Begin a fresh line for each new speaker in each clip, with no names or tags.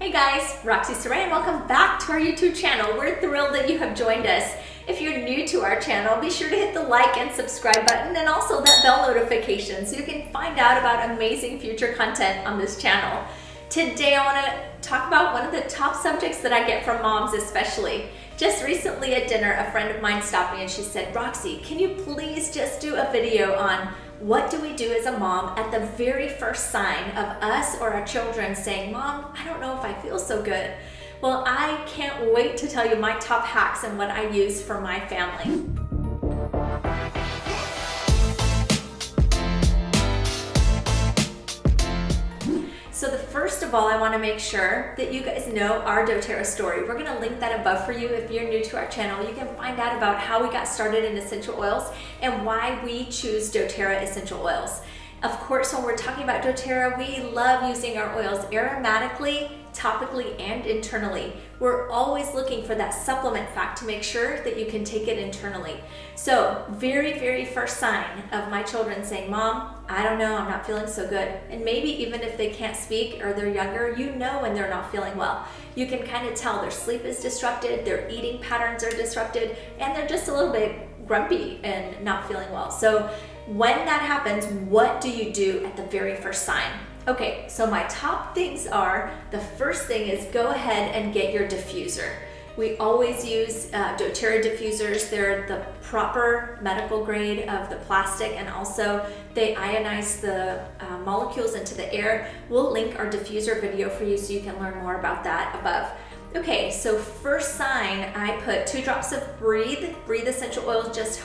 Hey guys, Roxy Saray and welcome back to our YouTube channel. We're thrilled that you have joined us. If you're new to our channel, be sure to hit the like and subscribe button and also that bell notification so you can find out about amazing future content on this channel. Today I want to talk about one of the top subjects that I get from moms especially. Just recently at dinner, a friend of mine stopped me and she said, Roxy, can you please just do a video on what do we do as a mom at the very first sign of us or our children saying, Mom, I don't know if I feel so good. Well, I can't wait to tell you my top hacks and what I use for my family. So first of all, I want to make sure that you guys know our Doterra story. We're going to link that above for you if you're new to our channel. You can find out about how we got started in essential oils and why we choose Doterra essential oils. Of course, when we're talking about Doterra, we love using our oils aromatically, topically, and internally. We're always looking for that supplement fact to make sure that you can take it internally. So, very first sign of my children saying, Mom, I don't know, I'm not feeling so good. And maybe even if they can't speak or they're younger, you know when they're not feeling well. You can kind of tell their sleep is disrupted, their eating patterns are disrupted, and they're just a little bit grumpy and not feeling well. So when that happens, what do you do at the very first sign? Okay, so my top things are, the first thing is go ahead and get your diffuser. We always use Doterra diffusers. They're the proper medical grade of the plastic, and also they ionize the molecules into the air. We'll link our diffuser video for you so you can learn more about that above. Okay, so first sign, I put 2 drops of Breathe. Breathe essential oil just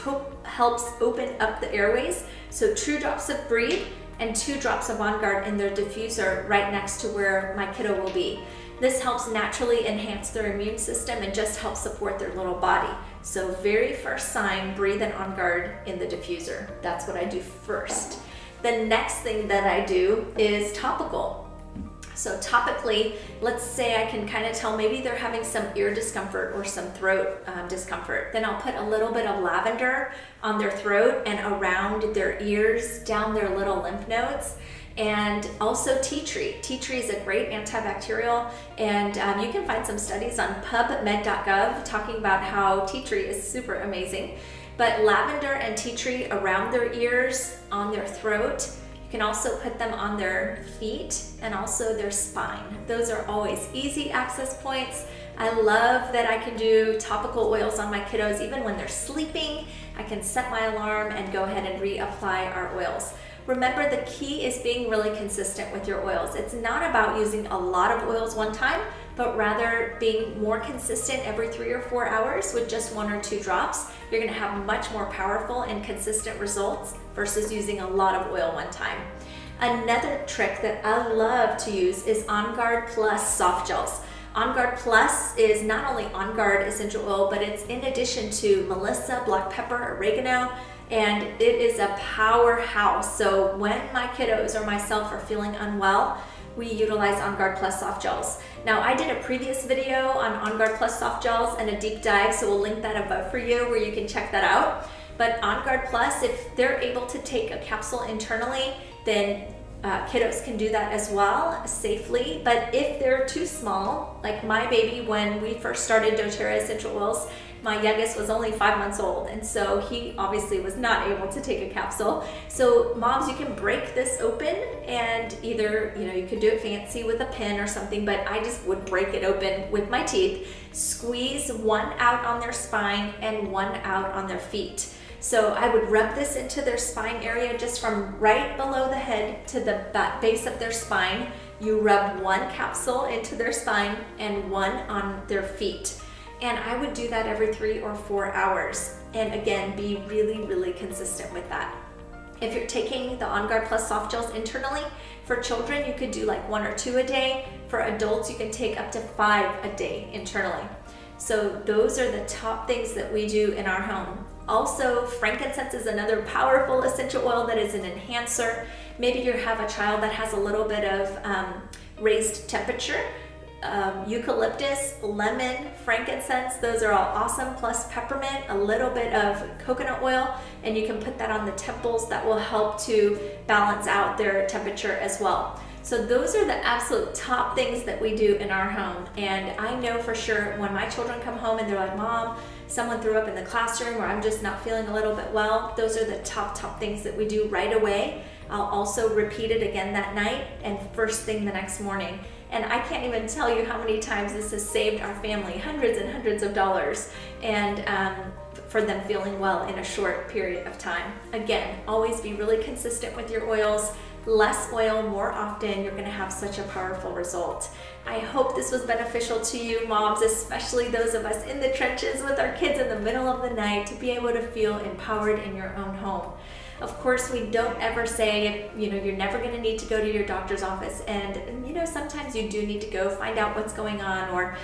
helps open up the airways. So 2 drops of Breathe and 2 drops of On Guard in their diffuser right next to where my kiddo will be. This helps naturally enhance their immune system and just helps support their little body. So very first sign, Breathe and On Guard in the diffuser. That's what I do first. The next thing that I do is topical. So topically, let's say I can kind of tell maybe they're having some ear discomfort or some throat discomfort. Then I'll put a little bit of lavender on their throat and around their ears, down their little lymph nodes. And also tea tree. Tea tree is a great antibacterial, and you can find some studies on pubmed.gov talking about how tea tree is super amazing. But lavender and tea tree around their ears, on their throat. You can also put them on their feet and also their spine. Those are always easy access points. I love that I can do topical oils on my kiddos even when they're sleeping. I can set my alarm and go ahead and reapply our oils. Remember, the key is being really consistent with your oils. It's not about using a lot of oils one time, but rather being more consistent every 3 or 4 hours with just 1 or 2 drops. You're gonna have much more powerful and consistent results versus using a lot of oil one time. Another trick that I love to use is On Guard Plus soft gels. On Guard Plus is not only On Guard essential oil, but it's in addition to Melissa, black pepper, oregano, and it is a powerhouse. So when my kiddos or myself are feeling unwell, we utilize On Guard Plus soft gels. Now, I did a previous video on Guard Plus soft gels and a deep dive, so we'll link that above for you where you can check that out. But On Guard Plus, if they're able to take a capsule internally, then kiddos can do that as well safely. But if they're too small, like my baby, when we first started Doterra essential oils, my youngest was only 5 months old, and so he obviously was not able to take a capsule. So moms, you can break this open, and either, you could do it fancy with a pin or something, but I just would break it open with my teeth, squeeze 1 out on their spine and 1 out on their feet. So I would rub this into their spine area, just from right below the head to the base of their spine. You rub 1 capsule into their spine and 1 on their feet. And I would do that every 3 or 4 hours. And again, be really consistent with that. If you're taking the On Guard Plus soft gels internally, for children, you could do like 1 or 2 a day. For adults, you can take up to 5 a day internally. So those are the top things that we do in our home. Also, frankincense is another powerful essential oil that is an enhancer. Maybe you have a child that has a little bit of raised temperature. Eucalyptus, lemon, frankincense, those are all awesome, plus peppermint, a little bit of coconut oil, and you can put that on the temples. That will help to balance out their temperature as well. So those are the absolute top things that we do in our home. And I know for sure when my children come home and they're like, Mom, someone threw up in the classroom, or I'm just not feeling a little bit well, those are the top things that we do right away. I'll also repeat it again that night and first thing the next morning. And I can't even tell you how many times this has saved our family hundreds and hundreds of dollars, and for them feeling well in a short period of time. Again, always be really consistent with your oils. Less oil more often, you're going to have such a powerful result. I hope this was beneficial to you moms, especially those of us in the trenches with our kids in the middle of the night, to be able to feel empowered in your own home. Of course, we don't ever say, you're never going to need to go to your doctor's office, and sometimes you do need to go find out what's going on, or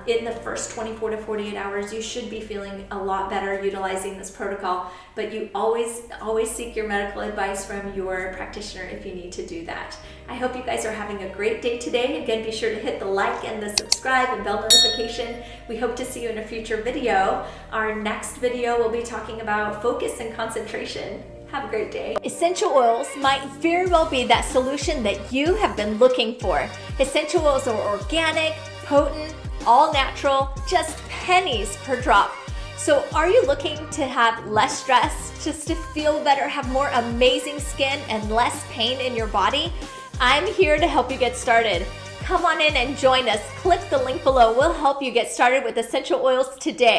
in the first 24 to 48 hours you should be feeling a lot better utilizing this protocol, but you always seek your medical advice from your practitioner if you need to do that. I hope you guys are having a great day today. Again, be sure to hit the like and the subscribe and bell notification. We hope to see you in a future video. Our next video will be talking about focus and concentration. Have a great day. Essential oils might very well be that solution that you have been looking for. Essential oils are organic, potent, all natural, just pennies per drop. So are you looking to have less stress, just to feel better, have more amazing skin and less pain in your body? I'm here to help you get started. Come on in and join us. Click the link below. We'll help you get started with essential oils today.